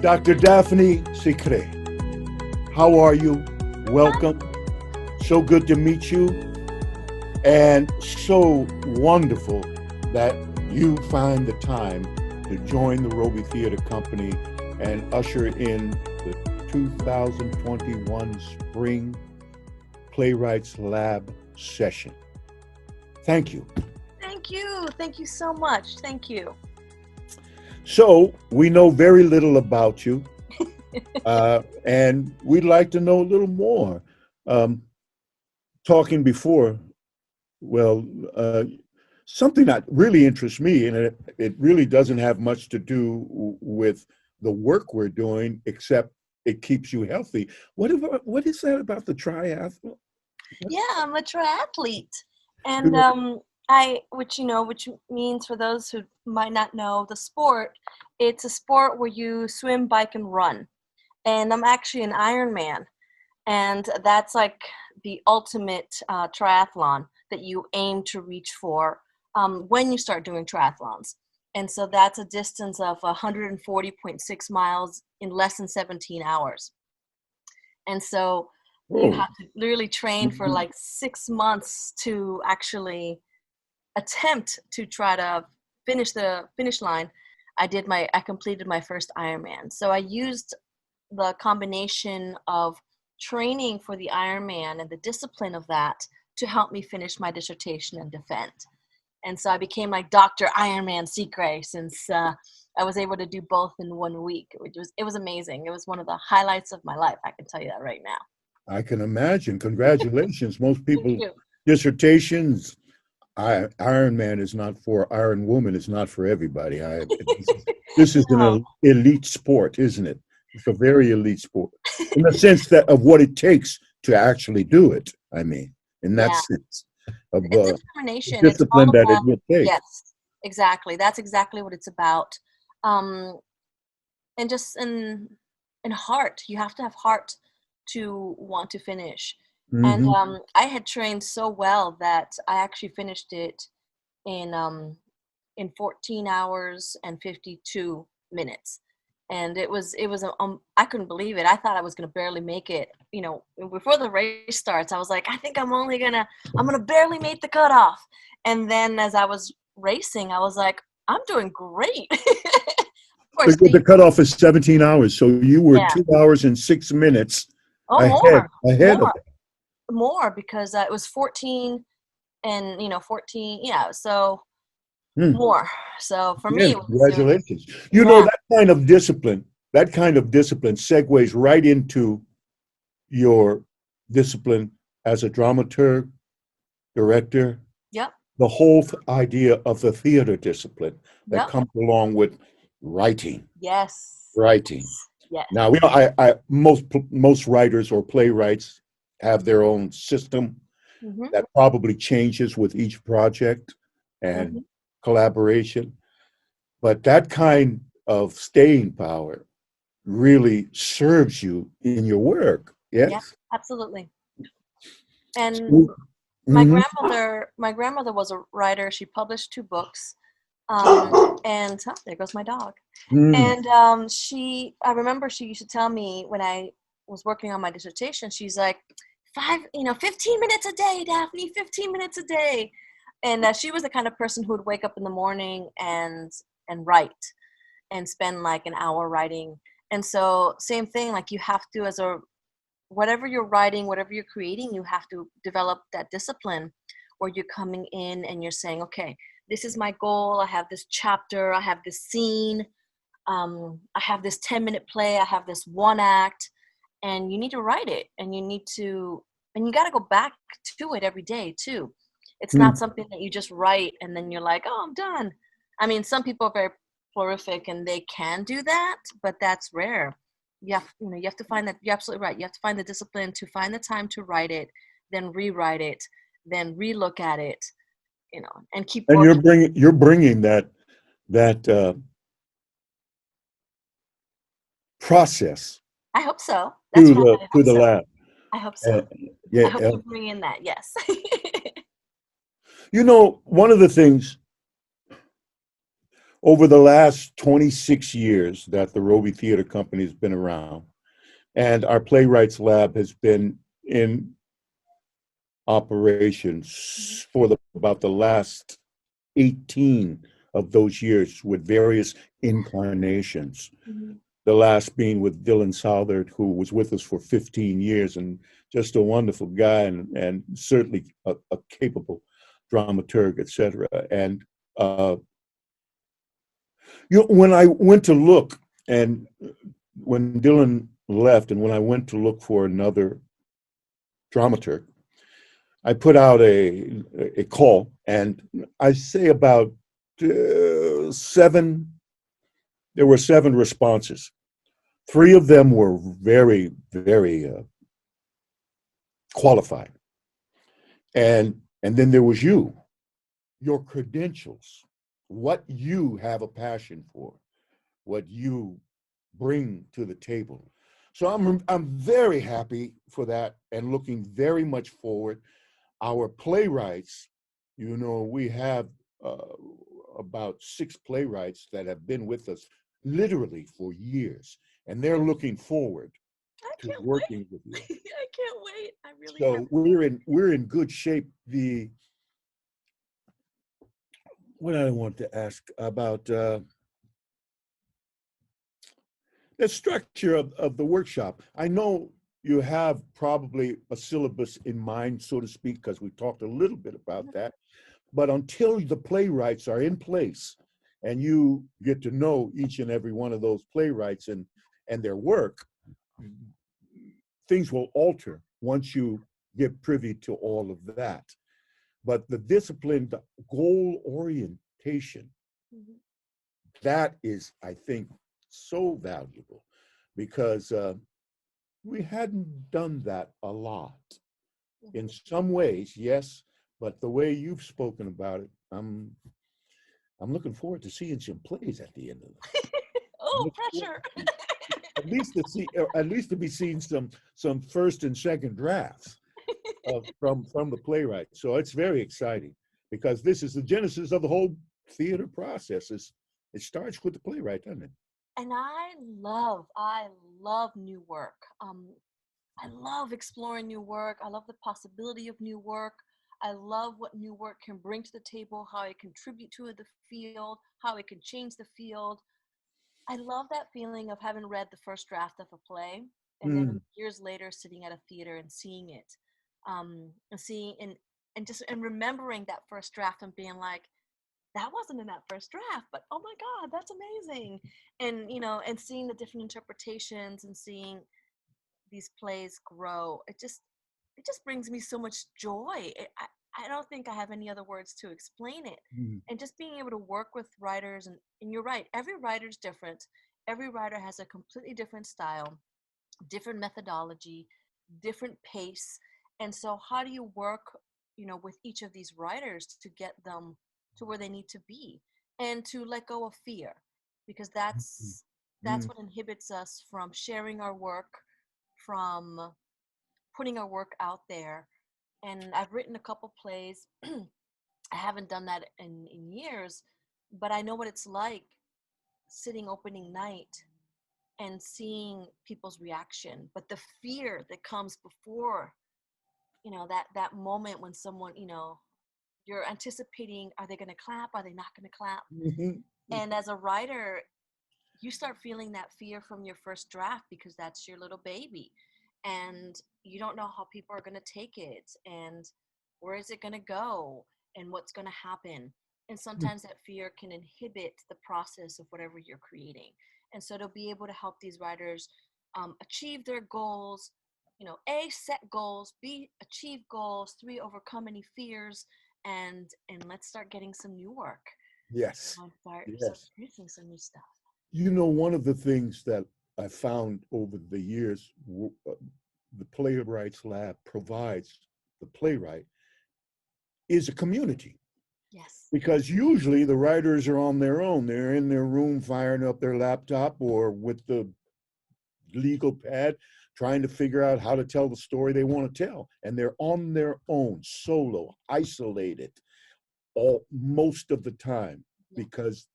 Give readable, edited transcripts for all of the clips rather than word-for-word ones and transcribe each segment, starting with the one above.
Dr. Daphnie Sicre, how are you? Welcome. So good to meet you, and so wonderful that you find the time to join the Roby Theater Company and usher in the 2021 Spring Playwrights Lab session. Thank you. Thank you. Thank you so much. Thank you. So we know very little about you, and we'd like to know a little more. Talking before, well, something that really interests me, and it really doesn't have much to do with the work we're doing, except it keeps you healthy. What is that about the triathlon? Yeah, I'm a triathlete, and which means, for those who might not know the sport, it's a sport where you swim, bike, and run. And I'm actually an Ironman, and that's like the ultimate triathlon that you aim to reach for when you start doing triathlons. And so that's a distance of 140.6 miles in less than 17 hours. And so you have to literally train for like 6 months to actually attempt to try to finish the finish line. I completed my first Ironman. So I used the combination of training for the Ironman and the discipline of that to help me finish my dissertation and defend. And so I became like Dr. Ironman Sicre, since I was able to do both in 1 week. It was amazing. It was one of the highlights of my life. I can tell you that right now. I can imagine. Congratulations. Most people, dissertations, Ironman is not for Iron Woman. It's not for everybody. This is an elite sport, isn't it? It's a very elite sport in the sense that of what it takes to actually do it. I mean, in that sense of determination, discipline that it will take. Yes, exactly. That's exactly what it's about. And just in heart, you have to have heart to want to finish. Mm-hmm. And I had trained so well that I actually finished it in 14 hours and 52 minutes. And it was I couldn't believe it. I thought I was going to barely make it. Before the race starts, I was like, I think I'm going to barely make the cutoff. And then as I was racing, I was like, I'm doing great. Of course, the cutoff is 17 hours. So you were 2 hours and 6 minutes ahead of it. More, because it was 14 and 14. Yeah. So more. So for me, it was, congratulations. That kind of discipline segues right into your discipline as a dramaturg, director. Yep. The whole idea of the theater discipline that comes along with writing. Yes. Writing. Yes. Now, most writers or playwrights have their own system that probably changes with each project and collaboration, but that kind of staying power really serves you in your work. Yes, yeah, absolutely. And my grandmother was a writer. She published 2 books, and there goes my dog. And I remember she used to tell me when I was working on my dissertation, she's like, 15 minutes a day, Daphne, 15 minutes a day. And she was the kind of person who would wake up in the morning and write and spend like an hour writing. And so same thing, like you have to, whatever you're writing, whatever you're creating, you have to develop that discipline where you're coming in and you're saying, okay, this is my goal. I have this chapter. I have this scene. I have this 10-minute play. I have this 1 act, and you need to write it, and you got to go back to it every day too. It's not something that you just write and then you're like, oh, I'm done. I mean, some people are very prolific and they can do that, but that's rare. You have to find that. You're absolutely right. You have to find the discipline to find the time to write it, then rewrite it, then relook at it, and keep working. And you're bringing that process. I hope so. That's to the lab. I hope so. I hope you bring in that. Yes. One of the things, over the last 26 years that the Roby Theater Company has been around, and our Playwrights Lab has been in operations for about the last 18 of those years with various incarnations. Mm-hmm. The last being with Dylan Southard, who was with us for 15 years and just a wonderful guy and certainly a capable dramaturg, etc. And when I went to look, and when Dylan left, and when I went to look for another dramaturg, I put out a call, and I say about seven. There were seven responses. Three of them were very, very qualified, and then there was you, your credentials, what you have a passion for, what you bring to the table. So I'm very happy for that and looking very much forward. Our playwrights, we have about 6 playwrights that have been with us literally for years, and they're looking forward I to can't working wait. with you. I can't wait. I really can't. So we're in good shape. What I want to ask about the structure of the workshop. I know you have probably a syllabus in mind, so to speak, because we talked a little bit about that. But until the playwrights are in place and you get to know each and every one of those playwrights and their work, things will alter once you get privy to all of that. But the discipline, the goal orientation, Mhm. that is, I think, so valuable because we hadn't done that a lot. In some ways, yes, but the way you've spoken about it, I'm looking forward to seeing some plays at the end of it. Oh, pressure. At least to be seeing some first and second drafts from the playwright. So it's very exciting because this is the genesis of the whole theater process. It starts with the playwright, doesn't it? And I love new work. I love exploring new work. I love the possibility of new work. I love what new work can bring to the table, how it contribute to the field, how it can change the field. I love that feeling of having read the first draft of a play and then Mm. years later sitting at a theater and seeing it, and seeing and remembering that first draft and being like, that wasn't in that first draft, but oh my God, that's amazing. And and seeing the different interpretations and seeing these plays grow, it just brings me so much joy. I don't think I have any other words to explain it. Mm. And just being able to work with writers, and you're right, every writer's different. Every writer has a completely different style, different methodology, different pace. And so how do you work, with each of these writers to get them to where they need to be and to let go of fear? Because that's Mm. what inhibits us from sharing our work, from putting our work out there. And I've written a couple plays. I haven't done that in years, but I know what it's like sitting opening night and seeing people's reaction, but the fear that comes before, that moment when someone, you're anticipating, are they going to clap, are they not going to clap? Mhm. And as a writer, you start feeling that fear from your first draft because that's your little baby, and you don't know how people are going to take it, and where is it going to go, and what's going to happen. And sometimes that fear can inhibit the process of whatever you're creating. And so to be able to help these writers achieve their goals, A, set goals, B, achieve goals, 3, overcome any fears, and let's start getting some new work, Yes, start yes. producing some new stuff. One of the things that I found over the years, the Playwrights Lab provides the playwright is a community. Yes. Because usually the writers are on their own. They're in their room firing up their laptop or with the legal pad, trying to figure out how to tell the story they want to tell. And they're on their own, solo, isolated, all most of the time, Yeah. because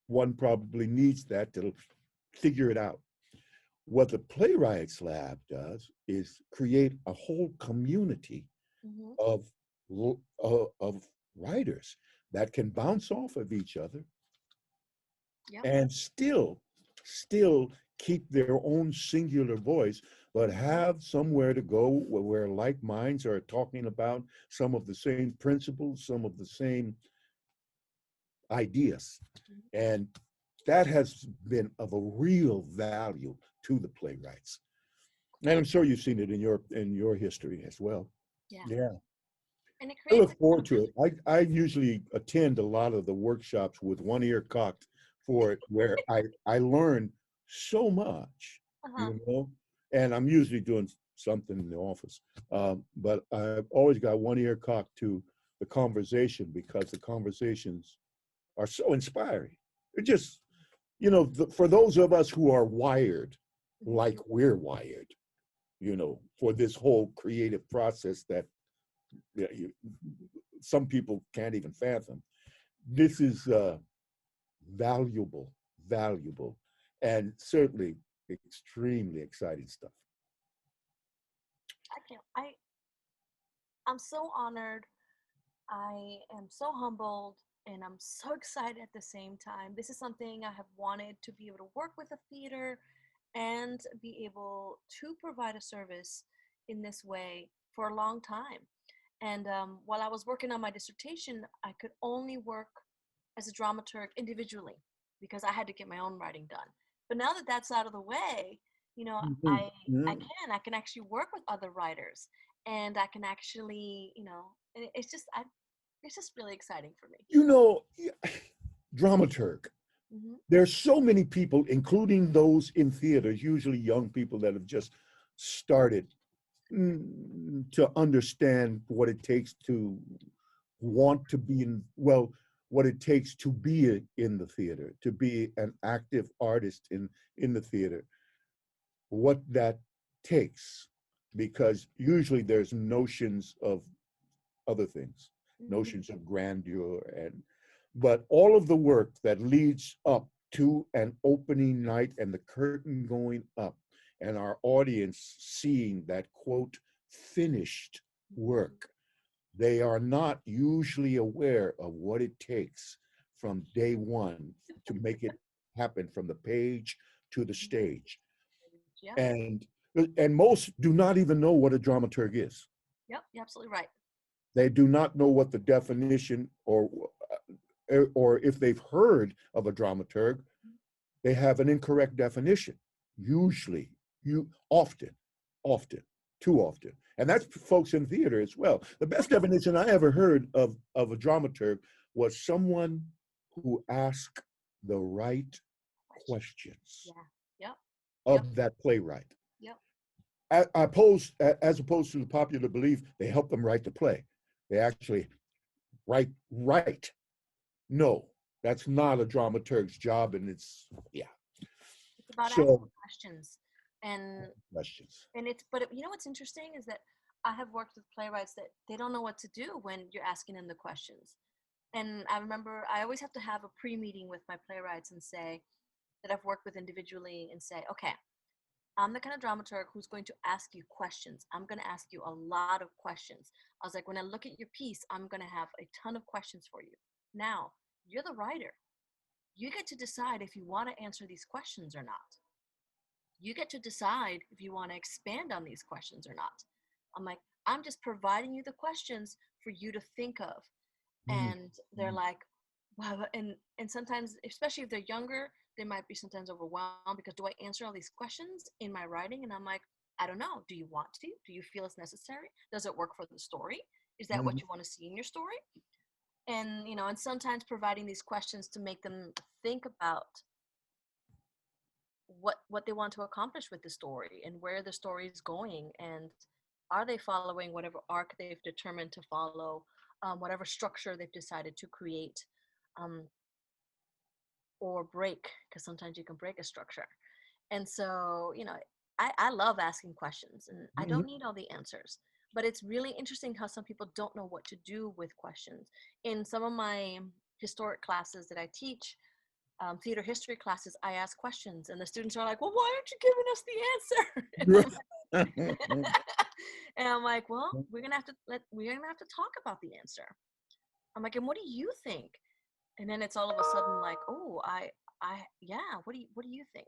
one probably needs that to figure it out. What the Playwrights Lab does is create a whole community Mm-hmm. of of writers that can bounce off of each other Yep. and still keep their own singular voice, but have somewhere to go where like minds are talking about some of the same principles, some of the same ideas. Mhm. And that has been of a real value to the playwrights. And I'm sure you've seen it in your history as well. Yeah. Yeah. And it I creates look forward to it. I usually attend a lot of the workshops with one ear cocked for it, where I learn so much, uh-huh. and I'm usually doing something in the office. But I've always got one ear cocked to the conversation, because the conversations are so inspiring. It just, for those of us who are wired like we're wired, for this whole creative process that, yeah, some people can't even fathom. This is valuable, valuable, and certainly extremely exciting stuff. I can't. I'm so honored. I am so humbled, and I'm so excited at the same time. This is something I have wanted to be able to work with a theater and be able to provide a service in this way for a long time. And while I was working on my dissertation, I could only work as a dramaturg individually because I had to get my own writing done. But now that that's out of the way, you know, Mhm. I can actually work with other writers, and I can actually, it's just really exciting for me. You know, dramaturg. Hmm. There's so many people, including those in theaters, usually young people that have just started, to understand what it takes to want to be what it takes to be in the theater, to be an active artist in the theater, what that takes, because usually there's notions of other things, Hmm. notions of grandeur, but all of the work that leads up to an opening night and the curtain going up and our audience seeing that quote finished work, they are not usually aware of what it takes from day one to make it happen from the page to the stage. Yep. And and most do not even know what a dramaturg is. Yep. You're absolutely right. They do not know what the definition, or if they've heard of a dramaturg, they have an incorrect definition. Usually, you often, too often, and that's folks in theater as well. The best definition I ever heard of a dramaturg was someone who asked the right questions Yeah. Yep. Yep. of that playwright. Yep. As opposed to the popular belief, they help them write the play. They actually write. No, that's not a dramaturg's job, and it's, yeah. It's about asking So questions, and questions. you know what's interesting is that I have worked with playwrights that they don't know what to do when you're asking them the questions. And I remember I always have to have a pre-meeting with my playwrights and say that I've worked with individually and say, okay, I'm the kind of dramaturg who's going to ask you questions. I'm going to ask you a lot of questions. I was like, when I look at your piece, I'm going to have a ton of questions for you. Now, you're the writer. You get to decide if you want to answer these questions or not. You get to decide if you want to expand on these questions or not. I'm like, I'm just providing you the questions for you to think of. And they're like, wow. And sometimes, especially if they're younger, they might be sometimes overwhelmed because do I answer all these questions in my writing? And I'm like, I don't know. Do you want to? Do you feel it's necessary? Does it work for the story? Is that what you want to see in your story? And sometimes providing these questions to make them think about what they want to accomplish with the story and where the story is going, and are they following whatever arc they've determined to follow, whatever structure they've decided to create, um, or break, because sometimes you can break a structure. And so, I love asking questions, and I don't need all the answers, but it's really interesting how some people don't know what to do with questions. In some of my historic classes that I teach, theater history classes, I ask questions, and the students are like, "Well, why aren't you giving us the answer?" And I'm like, "Well, we're gonna have to talk about the answer." I'm like, "And what do you think?" And then it's all of a sudden like, "Oh, yeah. What do you think?"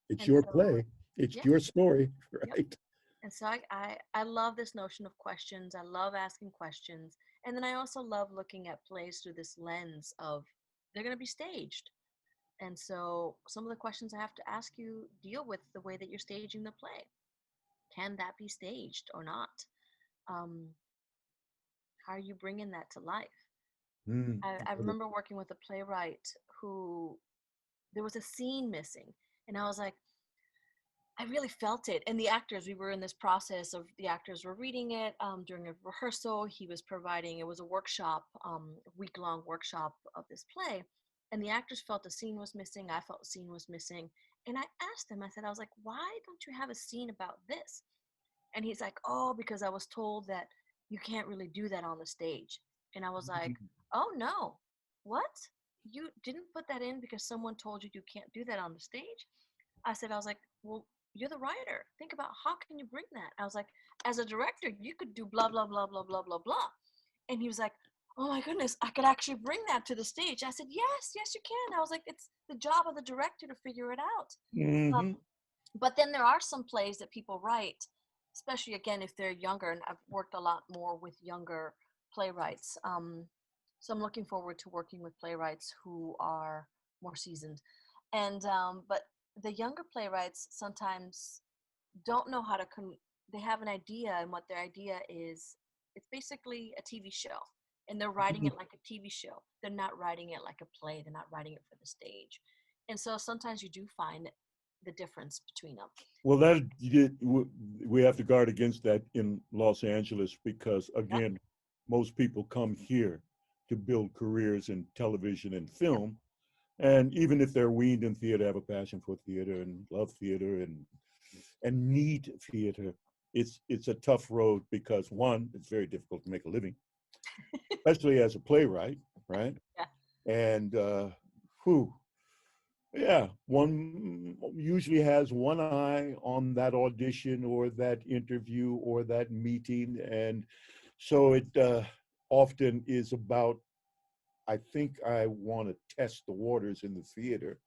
It's And your so, play. It's yeah, your story, yep. right? And so I love this notion of questions. I love asking questions, and then I also love looking at plays through this lens of they're going to be staged. And so some of the questions I have to ask you deal with the way that you're staging the play. Can that be staged or not? Um, how are you bringing that to life? Mm. I remember working with a playwright who there was a scene missing. And I was like, I really felt it. And the actors, we were in this process of the actors were reading it during a rehearsal. He was providing, it was a workshop, week-long workshop of this play. And the actors felt the scene was missing. I felt the scene was missing. And I asked him, I was like, why don't you have a scene about this? And he's like, oh, because I was told that you can't really do that on the stage. And I was like, oh, no. What? You didn't put that in because someone told you you can't do that on the stage? I was like, well, you're the writer. Think about how can you bring that? I was like, as a director, you could do blah, blah, blah, blah, blah, blah, blah. And he was like, oh my goodness, I could actually bring that to the stage. I said, yes, you can. I was like, it's the job of the director to figure it out. Mm-hmm. But then there are some plays that people write, especially again, if they're younger. And I've worked a lot more with younger playwrights. So I'm looking forward to working with playwrights who are more seasoned. And, but the younger playwrights sometimes don't know how to they have an idea, and what their idea is, it's basically a TV show, and they're writing it like a TV show. They're not writing it like a play. They're not writing it for the stage. And so sometimes you do find the difference between them. Well, we have to guard against that in Los Angeles because, Yep. again, most people come here to build careers in television and Yep. film. And even if they're weaned in theater, have a passion for theater and love theater and need theater, it's a tough road because one, it's very difficult to make a living, especially as a playwright, right? Yeah. And whew, yeah, one usually has one eye on that audition or that interview or that meeting, and so it often is about. I think I want to test the waters in the theater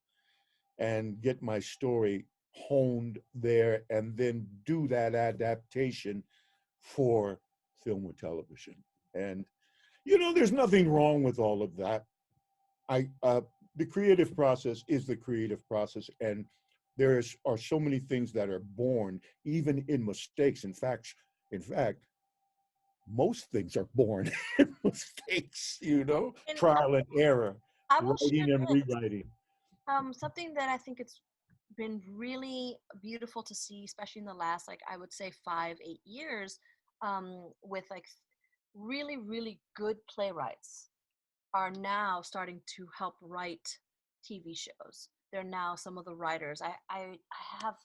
and get my story honed there and then do that adaptation for film or television. And there's nothing wrong with all of that. I The creative process is the creative process, and are so many things that are born even in mistakes. In fact, most things are born in mistakes. And Trial and error, I will share writing and this. rewriting. Something that I think it's been really beautiful to see, especially in the last, like I would say 5, 8 years, with like really, really good playwrights are now starting to help write TV shows. They're now some of the writers. I have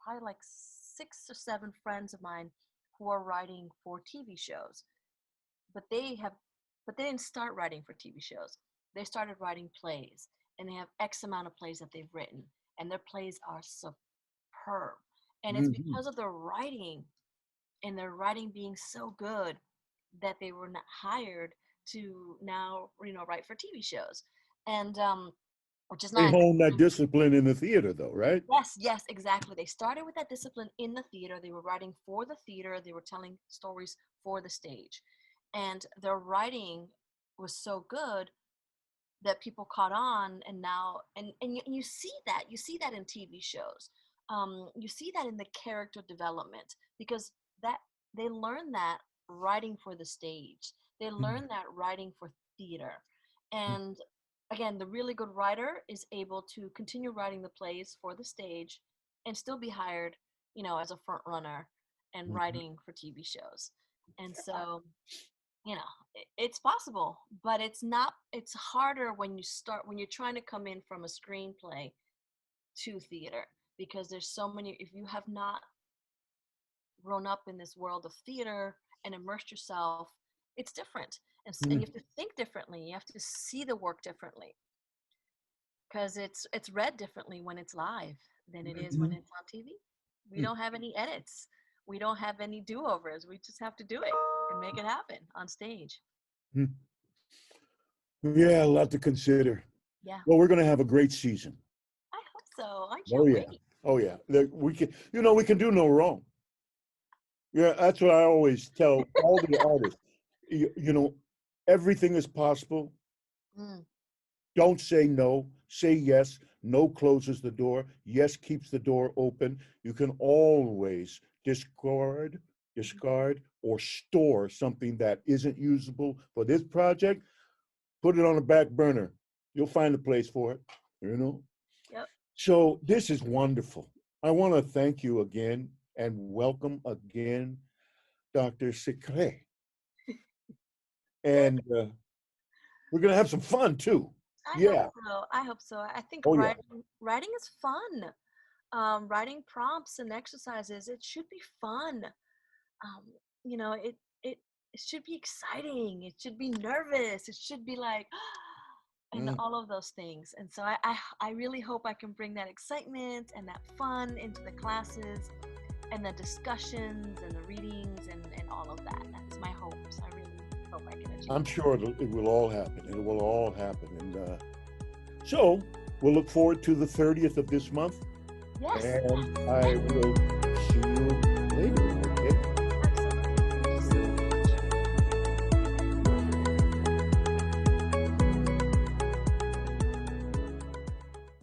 probably like 6 or 7 friends of mine who are writing for TV shows, but they didn't start writing for TV shows. They started writing plays, and they have X amount of plays that they've written, and their plays are superb. And it's Mhm. because of their writing and their writing being so good that they were not hired to now write for TV shows, and which is They nice. hone that discipline in the theater, though, right? Yes, exactly. They started with that discipline in the theater. They were writing for the theater. They were telling stories for the stage, and their writing was so good that people caught on. And now, and you see that in TV shows. You see that in the character development, because that they learn that writing for the stage. They learn that writing for theater, and again, the really good writer is able to continue writing the plays for the stage and still be hired, as a front runner and Mhm. writing for TV shows. And so, it's possible, but it's harder when you're trying to come in from a screenplay to theater, because there's so many. If you have not grown up in this world of theater and immersed yourself, it's different. And you have to think differently. You have to see the work differently. because it's read differently when it's live than it is when it's on TV. We don't have any edits. We don't have any do-overs. We just have to do it and make it happen on stage. Yeah, a lot to consider. Yeah, Well, we're going to have a great season. I hope so. I Oh can't yeah. wait. Oh yeah. We can, we can do no wrong. Yeah, that's what I always tell all the artists. Everything is possible. Mm, Don't say no. Say yes. No closes the door. Yes keeps the door open. You can always discard, or store something that isn't usable for this project. Put it on the back burner. You'll find a place for it. yep. So this is wonderful. I want to thank you again and welcome again, Dr. Sicre. And we're going to have some fun too. I hope Yeah. so. I hope so. I think Oh, yeah. writing is fun. Writing prompts and exercises, it should be fun. Um, it should be exciting. It should be nervous. It should be like, and all of those things. And so I really hope I can bring that excitement and that fun into the classes and the discussions and the readings and all of that. That's my hopes. I really hope I can achieve. I'm sure it will all happen. It will all happen. And so we'll look forward to the 30th of this month. Yes. And I will see you later.